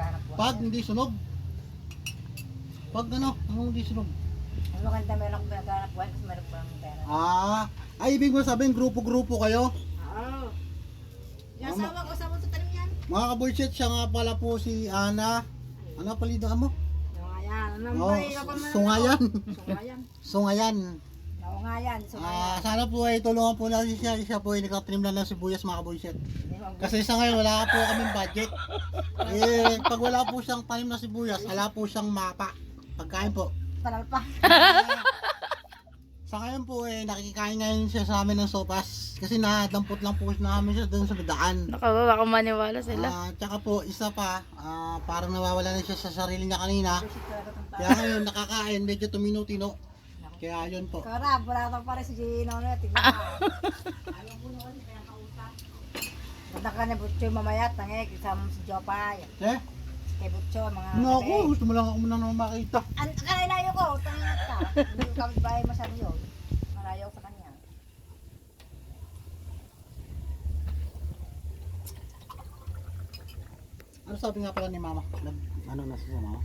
maghanap buhay. Pag hindi sunog. Pag ano, anong hindi sunog? Mas maganda meron akong maghanap buhay kasi meron ko lang pera. Ay ibig mo sabihin grupo-grupo kayo? Oo. Yung asawa ko sa talim yan. Mga kaboyset, siya nga pala po si Ana. Ano palidan mo? Nangayan. Ano Oh, ba yung kapal Sungayan. Sungayan. Sungayan. Nangayan. Sungayan. Sana po ay tulungan po natin siya. Siya po ay nagtanim lang ng sibuyas mga kaboyset. Kasi sa ngayon wala po kaming budget. Pag wala po siyang tanim na sibuyas, wala po siyang mapa. Pagkain po. Taral pa. Sa ngayon po nakikikain ngayon siya sa amin ng sopas. Kasi nadampot lang po namin siya doon sa daan. Baka maniwala sila. Tsaka po isa pa, parang nawawala na siya sa sarili niya kanina. Kaya ngayon nakakain, medyo tuminutino. Kaya yun po. Karab, wala ka pa rin si Gino. Tignan ka. Ayaw po naman kaya kausap. Punta ka na Butcho mamaya, tangik, isama mo si Jopay. Kay Butcho, mga Naku, gusto mo lang ako muna naman makita. Kanina ko, tangik ka. Hindi ko kami bahay masyado yun. Marayaw sa kanya. Ano sabi nga pala ni mama? Ano na siya mama?